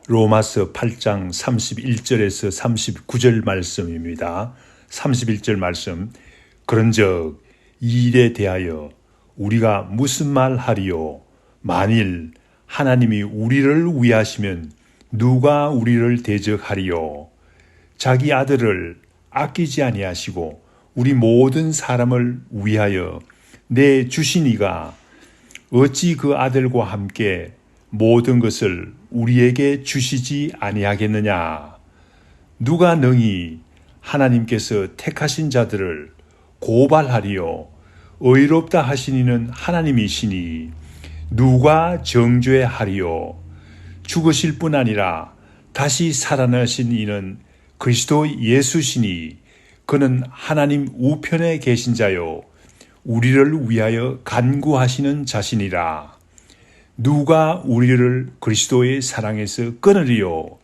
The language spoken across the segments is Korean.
로마서 8장 31절에서 39절 말씀입니다. 31절 말씀. 그런즉 이 일에 대하여 우리가 무슨 말 하리요? 만일 하나님이 우리를 위하시면 누가 우리를 대적하리요? 자기 아들을 아끼지 아니하시고 우리 모든 사람을 위하여 내주시니가 어찌 그 아들과 함께 모든 것을 우리에게 주시지 아니하겠느냐? 누가 능히 하나님께서 택하신 자들을 고발하리요? 의롭다 하시니는 하나님이시니 누가 정죄하리요? 죽으실 뿐 아니라 다시 살아나신 이는 그리스도 예수시니 그는 하나님 우편에 계신 자요 우리를 위하여 간구하시는 자신이라. 누가 우리를 그리스도의 사랑에서 끊으리요?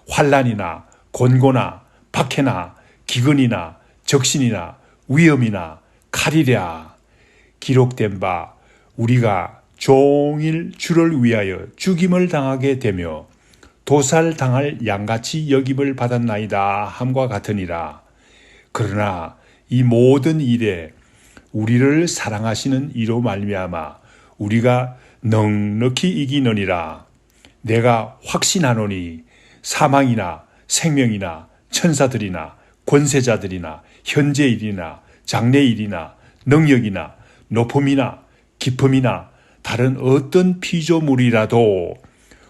환난이나 곤고나 박해나 기근이나 적신이나 위험이나 칼이랴. 기록된 바 우리가 종일 주를 위하여 죽임을 당하게 되며 도살당할 양같이 여김을 받았나이다 함과 같으니라. 그러나 이 모든 일에 우리를 사랑하시는 이로 말미암아 우리가 넉넉히 이기느니라. 내가 확신하노니 사망이나 생명이나 천사들이나 권세자들이나 현재일이나 장래일이나 능력이나 높음이나 깊음이나 다른 어떤 피조물이라도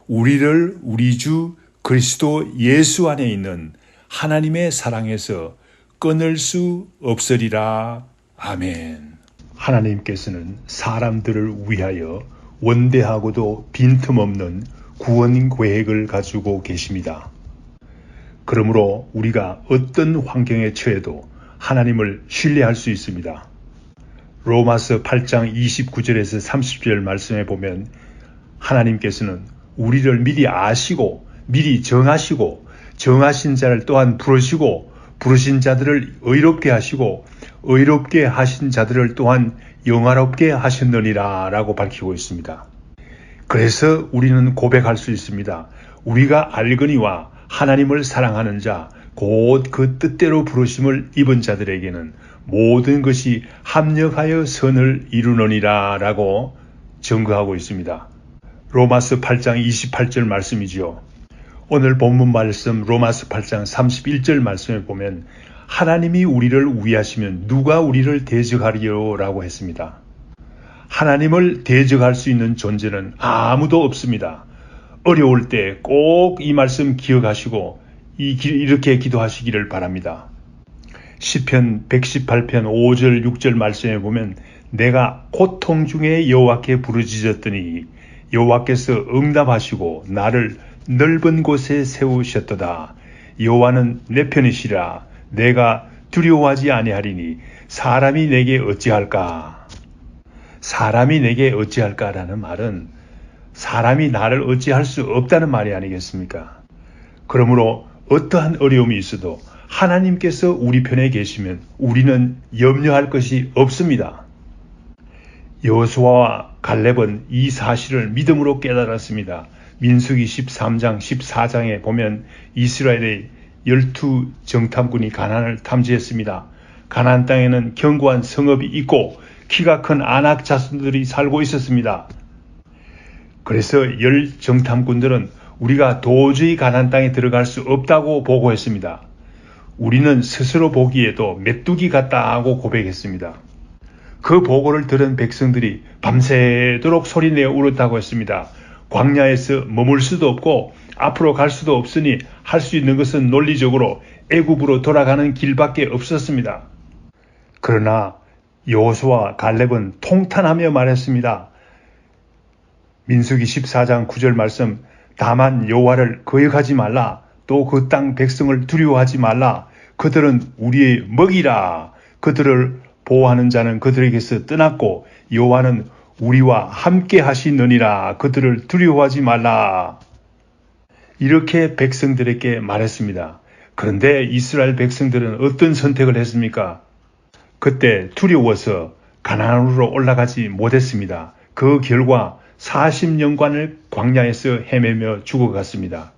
우리를 우리 주 그리스도 예수 안에 있는 하나님의 사랑에서 끊을 수 없으리라. 아멘. 하나님께서는 사람들을 위하여 원대하고도 빈틈없는 구원 계획을 가지고 계십니다. 그러므로 우리가 어떤 환경에 처해도 하나님을 신뢰할 수 있습니다. 로마서 8장 29절에서 30절 말씀에 보면 하나님께서는 우리를 미리 아시고 미리 정하시고 정하신 자를 또한 부르시고 부르신 자들을 의롭게 하시고 의롭게 하신 자들을 또한 영화롭게 하셨느니라 라고 밝히고 있습니다. 그래서 우리는 고백할 수 있습니다. 우리가 알거니와 하나님을 사랑하는 자 곧 그 뜻대로 부르심을 입은 자들에게는 모든 것이 합력하여 선을 이루느니라 라고 증거하고 있습니다. 로마서 8장 28절 말씀이지요. 오늘 본문 말씀 로마서 8장 31절 말씀에 보면 하나님이 우리를 위하시면 누가 우리를 대적하리요? 라고 했습니다. 하나님을 대적할 수 있는 존재는 아무도 없습니다. 어려울 때 꼭 이 말씀 기억하시고 이렇게 기도하시기를 바랍니다. 시편 118편 5절 6절 말씀에 보면 내가 고통 중에 여호와께 부르짖었더니 여호와께서 응답하시고 나를 넓은 곳에 세우셨도다. 여호와는 내 편이시라. 내가 두려워하지 아니하리니 사람이 내게 어찌할까? 사람이 내게 어찌할까라는 말은 사람이 나를 어찌할 수 없다는 말이 아니겠습니까? 그러므로 어떠한 어려움이 있어도 하나님께서 우리 편에 계시면 우리는 염려할 것이 없습니다. 여호수아와 갈렙은 이 사실을 믿음으로 깨달았습니다. 민수기 13장 14장에 보면 이스라엘의 12 정탐꾼이 가나안을 탐지했습니다. 가나안 땅에는 견고한 성읍이 있고 키가 큰 아낙 자손들이 살고 있었습니다. 그래서 10 정탐꾼들은 우리가 도저히 가나안 땅에 들어갈 수 없다고 보고했습니다. 우리는 스스로 보기에도 메뚜기 같다고 고백했습니다. 그 보고를 들은 백성들이 밤새도록 소리내어 울었다고 했습니다. 광야에서 머물 수도 없고 앞으로 갈 수도 없으니 할 수 있는 것은 논리적으로 애굽으로 돌아가는 길밖에 없었습니다. 그러나 여호수아와 갈렙은 통탄하며 말했습니다. 민수기 14장 9절 말씀 다만 여호와를 거역하지 말라. 또 그 땅 백성을 두려워하지 말라. 그들은 우리의 먹이라. 그들을 보호하는 자는 그들에게서 떠났고 여호와는 우리와 함께 하시느니라. 그들을 두려워하지 말라. 이렇게 백성들에게 말했습니다. 그런데 이스라엘 백성들은 어떤 선택을 했습니까? 그때 두려워서 가나안으로 올라가지 못했습니다. 그 결과 40년간을 광야에서 헤매며 죽어갔습니다.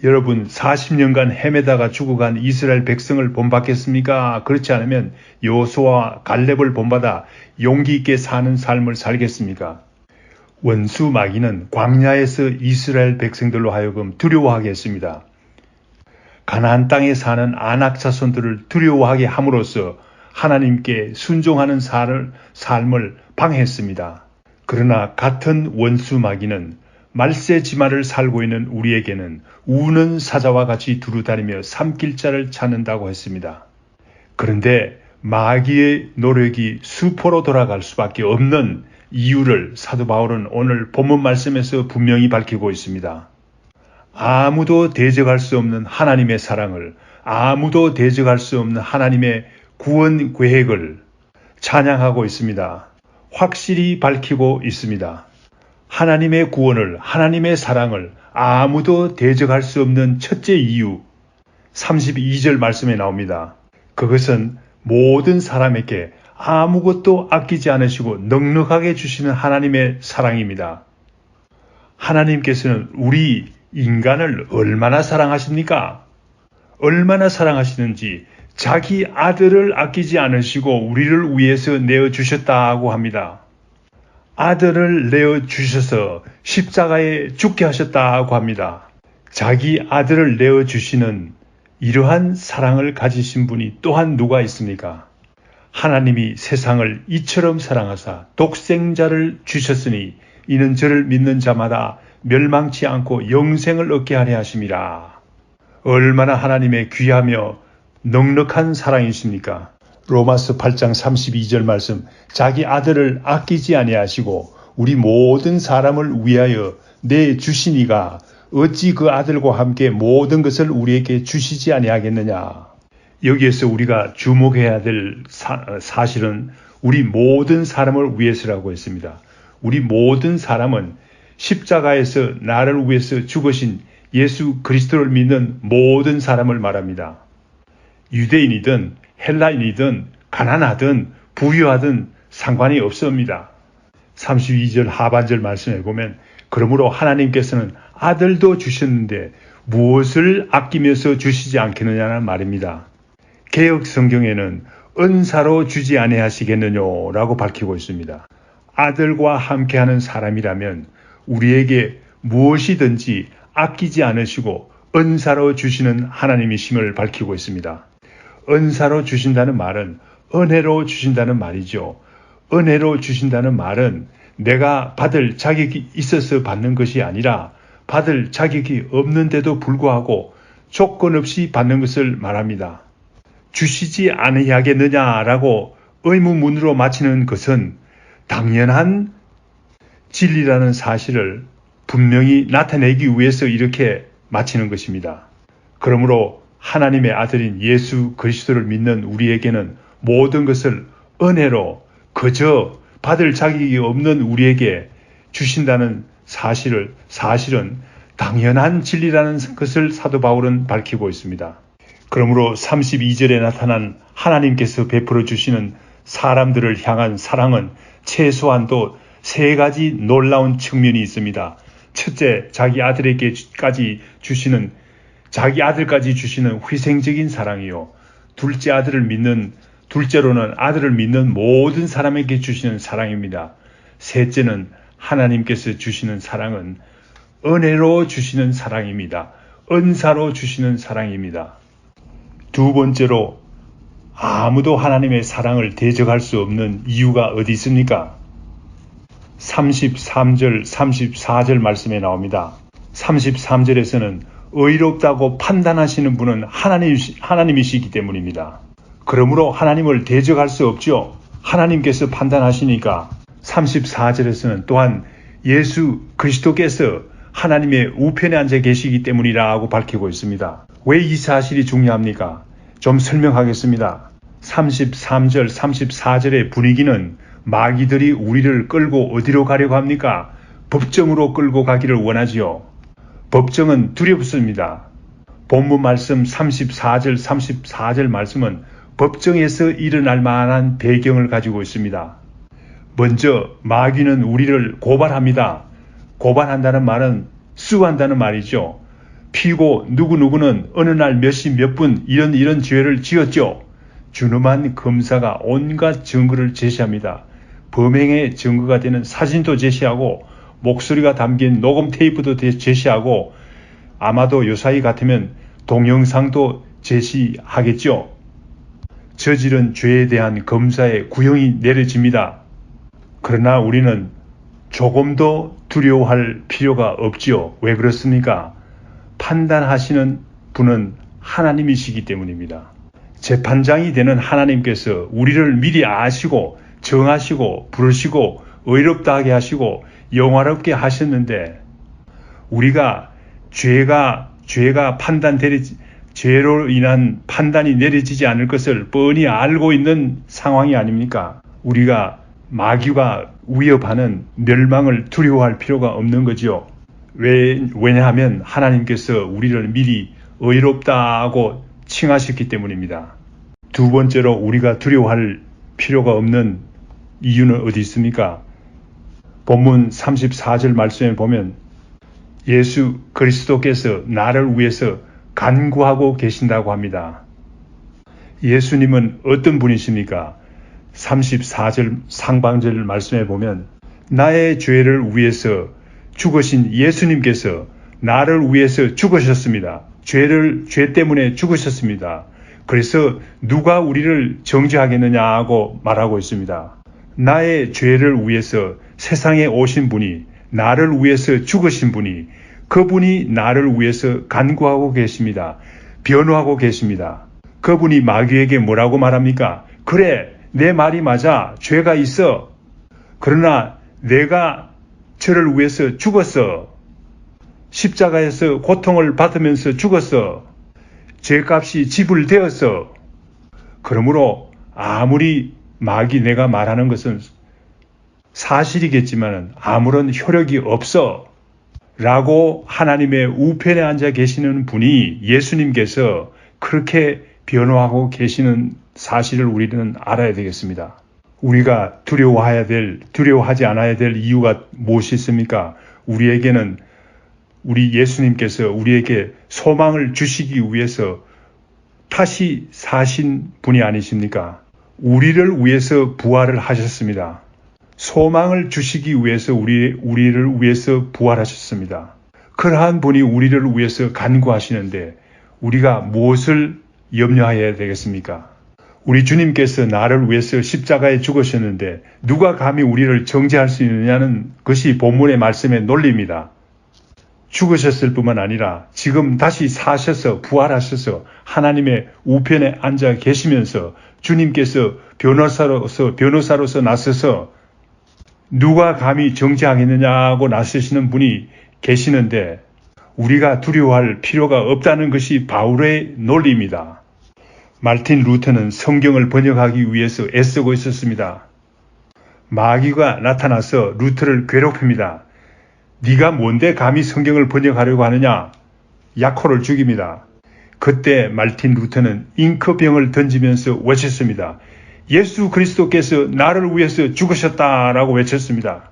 여러분 40년간 헤매다가 죽어간 이스라엘 백성을 본받겠습니까? 그렇지 않으면 여호수아와 갈렙을 본받아 용기 있게 사는 삶을 살겠습니까? 원수 마귀는 광야에서 이스라엘 백성들로 하여금 두려워하게 했습니다. 가나안 땅에 사는 아낙 자손들을 두려워하게 함으로써 하나님께 순종하는 삶을 방해했습니다. 그러나 같은 원수 마귀는 말세지마를 살고 있는 우리에게는 우는 사자와 같이 두루다니며 삼킬자를 찾는다고 했습니다. 그런데 마귀의 노력이 수포로 돌아갈 수밖에 없는 이유를 사도 바울은 오늘 본문 말씀에서 분명히 밝히고 있습니다. 아무도 대적할 수 없는 하나님의 사랑을, 아무도 대적할 수 없는 하나님의 구원 계획을 찬양하고 있습니다. 확실히 밝히고 있습니다. 하나님의 구원을, 하나님의 사랑을 아무도 대적할 수 없는 첫째 이유, 32절 말씀에 나옵니다. 그것은 모든 사람에게 아무것도 아끼지 않으시고 넉넉하게 주시는 하나님의 사랑입니다. 하나님께서는 우리 인간을 얼마나 사랑하십니까? 얼마나 사랑하시는지 자기 아들을 아끼지 않으시고 우리를 위해서 내어주셨다고 합니다. 아들을 내어주셔서 십자가에 죽게 하셨다고 합니다. 자기 아들을 내어주시는 이러한 사랑을 가지신 분이 또한 누가 있습니까? 하나님이 세상을 이처럼 사랑하사 독생자를 주셨으니 이는 저를 믿는 자마다 멸망치 않고 영생을 얻게 하려 하심이라. 얼마나 하나님의 귀하며 넉넉한 사랑이십니까? 로마서 8장 32절 말씀, 자기 아들을 아끼지 아니하시고 우리 모든 사람을 위하여 내주시니가 어찌 그 아들과 함께 모든 것을 우리에게 주시지 아니하겠느냐. 여기에서 우리가 주목해야 될 사실은 우리 모든 사람을 위해서라고 했습니다. 우리 모든 사람은 십자가에서 나를 위해서 죽으신 예수 그리스도를 믿는 모든 사람을 말합니다. 유대인이든 헬라인이든 가난하든 부유하든 상관이 없습니다. 32절 하반절 말씀에 보면 그러므로 하나님께서는 아들도 주셨는데 무엇을 아끼면서 주시지 않겠느냐는 말입니다. 개역 성경에는 은사로 주지 아니하시겠느냐라고 밝히고 있습니다. 아들과 함께하는 사람이라면 우리에게 무엇이든지 아끼지 않으시고 은사로 주시는 하나님이심을 밝히고 있습니다. 은사로 주신다는 말은 은혜로 주신다는 말이죠. 은혜로 주신다는 말은 내가 받을 자격이 있어서 받는 것이 아니라 받을 자격이 없는데도 불구하고 조건 없이 받는 것을 말합니다. 주시지 아니하겠느냐라고 의문문으로 마치는 것은 당연한 진리라는 사실을 분명히 나타내기 위해서 이렇게 마치는 것입니다. 그러므로 하나님의 아들인 예수 그리스도를 믿는 우리에게는 모든 것을 은혜로 그저 받을 자격이 없는 우리에게 주신다는 사실은 당연한 진리라는 것을 사도 바울은 밝히고 있습니다. 그러므로 32절에 나타난 하나님께서 베풀어 주시는 사람들을 향한 사랑은 최소한도 세 가지 놀라운 측면이 있습니다. 첫째, 자기 아들까지 주시는 희생적인 사랑이요. 둘째로는 아들을 믿는 모든 사람에게 주시는 사랑입니다. 셋째는 하나님께서 주시는 사랑은 은혜로 주시는 사랑입니다. 은사로 주시는 사랑입니다. 두 번째로 아무도 하나님의 사랑을 대적할 수 없는 이유가 어디 있습니까? 33절, 34절 말씀에 나옵니다. 33절에서는 의롭다고 판단하시는 분은 하나님이시기 때문입니다. 그러므로 하나님을 대적할 수 없죠. 하나님께서 판단하시니까 34절에서는 또한 예수 그리스도께서 하나님의 우편에 앉아 계시기 때문이라고 밝히고 있습니다. 왜 이 사실이 중요합니까? 좀 설명하겠습니다. 33절, 34절의 분위기는 마귀들이 우리를 끌고 어디로 가려고 합니까? 법정으로 끌고 가기를 원하지요. 법정은 두렵습니다. 본문 말씀 34절 말씀은 법정에서 일어날 만한 배경을 가지고 있습니다. 먼저 마귀는 우리를 고발합니다. 고발한다는 말은 수한다는 말이죠. 피고 누구누구는 어느 날 몇 시 몇 분 이런 죄를 지었죠. 준엄한 검사가 온갖 증거를 제시합니다. 범행의 증거가 되는 사진도 제시하고 목소리가 담긴 녹음 테이프도 제시하고 아마도 요사이 같으면 동영상도 제시하겠죠. 저지른 죄에 대한 검사의 구형이 내려집니다. 그러나 우리는 조금도 두려워할 필요가 없지요. 왜 그렇습니까? 판단하시는 분은 하나님이시기 때문입니다. 재판장이 되는 하나님께서 우리를 미리 아시고 정하시고 부르시고 의롭다 하게 하시고 영화롭게 하셨는데 우리가 죄가 죄로 인한 판단이 내려지지 않을 것을 뻔히 알고 있는 상황이 아닙니까? 우리가 마귀가 위협하는 멸망을 두려워할 필요가 없는 거지요. 왜냐하면 하나님께서 우리를 미리 의롭다고 칭하셨기 때문입니다. 두 번째로 우리가 두려워할 필요가 없는 이유는 어디 있습니까? 본문 34절 말씀에 보면 예수 그리스도께서 나를 위해서 간구하고 계신다고 합니다. 예수님은 어떤 분이십니까? 34절 상반절 말씀에 보면 나의 죄를 위해서 죽으신 예수님께서 나를 위해서 죽으셨습니다. 죄 때문에 죽으셨습니다. 그래서 누가 우리를 정죄하겠느냐고 말하고 있습니다. 나의 죄를 위해서 세상에 오신 분이, 나를 위해서 죽으신 분이, 그분이 나를 위해서 간구하고 계십니다. 변호하고 계십니다. 그분이 마귀에게 뭐라고 말합니까? 그래, 내 말이 맞아. 죄가 있어. 그러나 내가 저를 위해서 죽었어. 십자가에서 고통을 받으면서 죽었어. 죄값이 지불되었어. 그러므로 아무리 내가 말하는 것은 사실이겠지만 아무런 효력이 없어. 라고 하나님의 우편에 앉아 계시는 분이 예수님께서 그렇게 변호하고 계시는 사실을 우리는 알아야 되겠습니다. 우리가 두려워하지 않아야 될 이유가 무엇이 있습니까? 우리 예수님께서 우리에게 소망을 주시기 위해서 다시 사신 분이 아니십니까? 우리를 위해서 부활을 하셨습니다. 소망을 주시기 위해서 우리를 위해서 부활하셨습니다. 그러한 분이 우리를 위해서 간구하시는데 우리가 무엇을 염려해야 되겠습니까? 우리 주님께서 나를 위해서 십자가에 죽으셨는데 누가 감히 우리를 정죄할 수 있느냐는 것이 본문의 말씀의 논리입니다. 죽으셨을 뿐만 아니라 지금 다시 사셔서 부활하셔서 하나님의 우편에 앉아 계시면서 주님께서 변호사로서 나서서 누가 감히 정죄하겠느냐고 나서시는 분이 계시는데 우리가 두려워할 필요가 없다는 것이 바울의 논리입니다. 말틴 루터는 성경을 번역하기 위해서 애쓰고 있었습니다. 마귀가 나타나서 루터를 괴롭힙니다. 네가 뭔데 감히 성경을 번역하려고 하느냐? 약호를 죽입니다. 그때 말틴 루터는 잉크병을 던지면서 외쳤습니다. 예수 그리스도께서 나를 위해서 죽으셨다라고 외쳤습니다.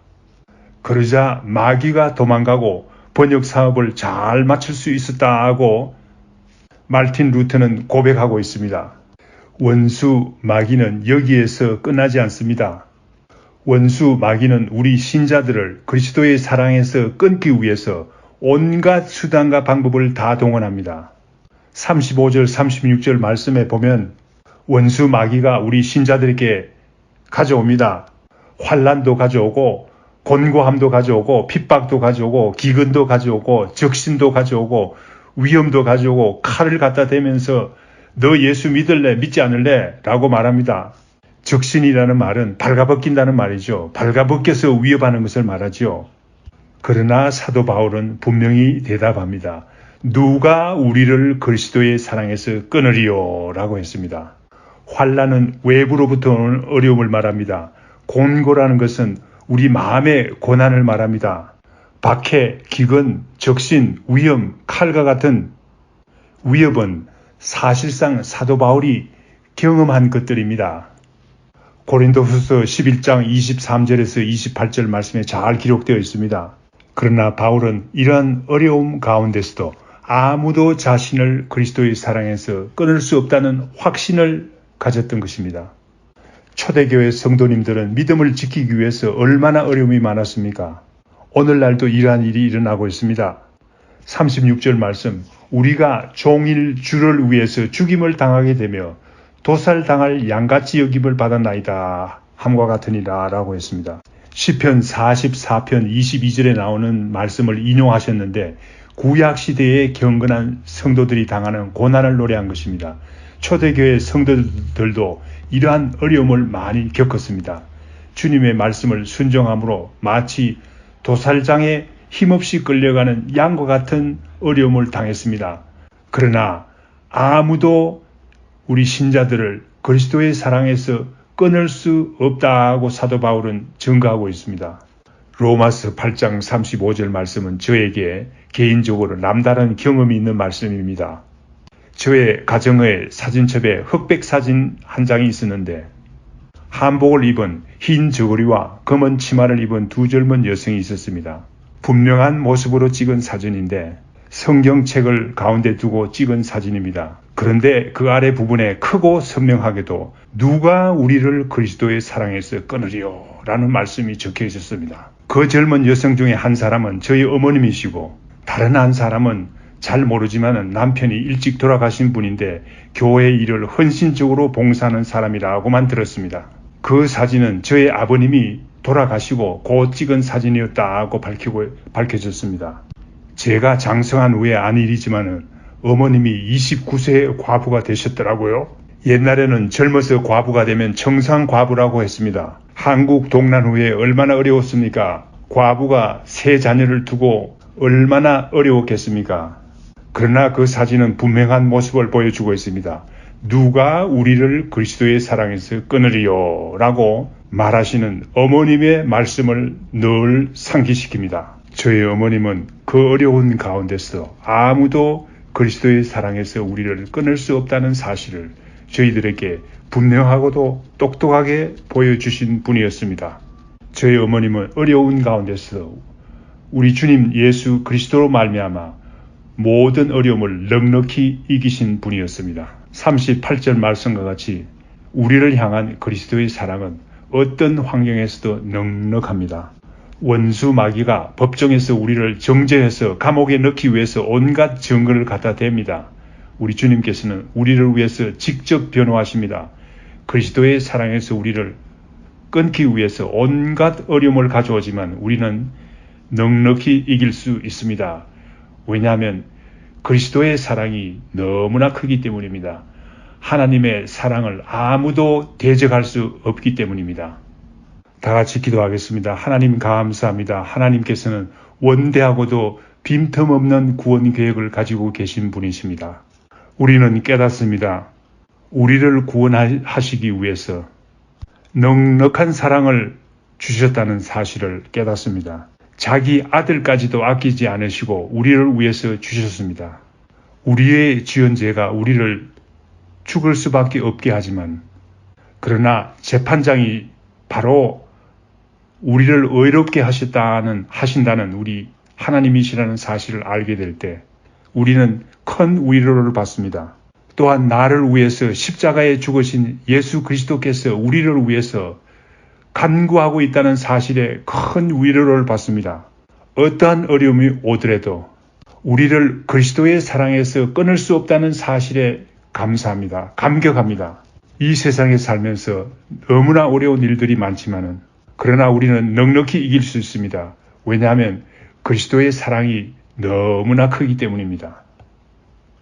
그러자 마귀가 도망가고 번역 사업을 잘 마칠 수 있었다고 말틴 루터는 고백하고 있습니다. 원수 마귀는 여기에서 끝나지 않습니다. 원수 마귀는 우리 신자들을 그리스도의 사랑에서 끊기 위해서 온갖 수단과 방법을 다 동원합니다. 35절 36절 말씀에 보면 원수 마귀가 우리 신자들에게 가져옵니다. 환난도 가져오고 곤고함도 가져오고 핍박도 가져오고 기근도 가져오고 적신도 가져오고 위험도 가져오고 칼을 갖다 대면서 너 예수 믿을래 믿지 않을래? 라고 말합니다. 적신이라는 말은 발가벗긴다는 말이죠. 발가벗겨서 위협하는 것을 말하죠. 그러나 사도 바울은 분명히 대답합니다. 누가 우리를 그리스도의 사랑에서 끊으리요? 라고 했습니다. 환난은 외부로부터 오는 어려움을 말합니다. 곤고라는 것은 우리 마음의 고난을 말합니다. 박해, 기근, 적신, 위험, 칼과 같은 위협은 사실상 사도 바울이 경험한 것들입니다. 고린도후서 11장 23절에서 28절 말씀에 잘 기록되어 있습니다. 그러나 바울은 이러한 어려움 가운데서도 아무도 자신을 그리스도의 사랑에서 끊을 수 없다는 확신을 가졌던 것입니다. 초대교회 성도님들은 믿음을 지키기 위해서 얼마나 어려움이 많았습니까? 오늘날도 이러한 일이 일어나고 있습니다. 36절 말씀, 우리가 종일 주를 위해서 죽임을 당하게 되며 도살당할 양같이 여김을 받았나이다 함과 같으니라 라고 했습니다. 시편 44편 22절에 나오는 말씀을 인용하셨는데 구약시대에 경건한 성도들이 당하는 고난을 노래한 것입니다. 초대교회 성도들도 이러한 어려움을 많이 겪었습니다. 주님의 말씀을 순종함으로 마치 도살장에 힘없이 끌려가는 양과 같은 어려움을 당했습니다. 그러나 아무도 우리 신자들을 그리스도의 사랑에서 끊을 수 없다고 사도 바울은 증거하고 있습니다. 로마서 8장 35절 말씀은 저에게 개인적으로 남다른 경험이 있는 말씀입니다. 저의 가정의 사진첩에 흑백 사진 한 장이 있었는데 한복을 입은 흰 저고리와 검은 치마를 입은 두 젊은 여성이 있었습니다. 분명한 모습으로 찍은 사진인데 성경책을 가운데 두고 찍은 사진입니다. 그런데 그 아래 부분에 크고 선명하게도 누가 우리를 그리스도의 사랑에서 끊으리요 라는 말씀이 적혀 있었습니다. 그 젊은 여성 중에 한 사람은 저희 어머님이시고 다른 한 사람은 잘 모르지만 남편이 일찍 돌아가신 분인데 교회 일을 헌신적으로 봉사하는 사람이라고만 들었습니다. 그 사진은 저희 아버님이 돌아가시고 곧 찍은 사진이었다고 밝혀졌습니다. 제가 장성한 후에 안 일이지만 어머님이 29세의 과부가 되셨더라고요. 옛날에는 젊어서 과부가 되면 청산과부라고 했습니다. 한국 동란 후에 얼마나 어려웠습니까? 과부가 세 자녀를 두고 얼마나 어려웠겠습니까? 그러나 그 사진은 분명한 모습을 보여주고 있습니다. 누가 우리를 그리스도의 사랑에서 끊으리요 라고 말하시는 어머님의 말씀을 늘 상기시킵니다. 저희 어머님은 그 어려운 가운데서 아무도 그리스도의 사랑에서 우리를 끊을 수 없다는 사실을 저희들에게 분명하고도 똑똑하게 보여주신 분이었습니다. 저희 어머님은 어려운 가운데서 우리 주님 예수 그리스도로 말미암아 모든 어려움을 넉넉히 이기신 분이었습니다. 38절 말씀과 같이 우리를 향한 그리스도의 사랑은 어떤 환경에서도 넉넉합니다. 원수 마귀가 법정에서 우리를 정죄해서 감옥에 넣기 위해서 온갖 증거를 갖다 댑니다. 우리 주님께서는 우리를 위해서 직접 변호하십니다. 그리스도의 사랑에서 우리를 끊기 위해서 온갖 어려움을 가져오지만 우리는 넉넉히 이길 수 있습니다. 왜냐하면 그리스도의 사랑이 너무나 크기 때문입니다. 하나님의 사랑을 아무도 대적할 수 없기 때문입니다. 다 같이 기도하겠습니다. 하나님 감사합니다. 하나님께서는 원대하고도 빈틈없는 구원 계획을 가지고 계신 분이십니다. 우리는 깨닫습니다. 우리를 구원하시기 위해서 넉넉한 사랑을 주셨다는 사실을 깨닫습니다. 자기 아들까지도 아끼지 않으시고 우리를 위해서 주셨습니다. 우리의 지은 죄가 우리를 죽을 수밖에 없게 하지만 그러나 재판장이 바로 우리를 의롭게 하신다는 우리 하나님이시라는 사실을 알게 될 때 우리는 큰 위로를 받습니다. 또한 나를 위해서 십자가에 죽으신 예수 그리스도께서 우리를 위해서 간구하고 있다는 사실에 큰 위로를 받습니다. 어떠한 어려움이 오더라도 우리를 그리스도의 사랑에서 끊을 수 없다는 사실에 감사합니다. 감격합니다. 이 세상에 살면서 너무나 어려운 일들이 많지만은 그러나 우리는 넉넉히 이길 수 있습니다. 왜냐하면 그리스도의 사랑이 너무나 크기 때문입니다.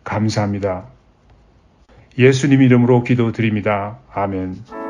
감사합니다. 예수님 이름으로 기도드립니다. 아멘.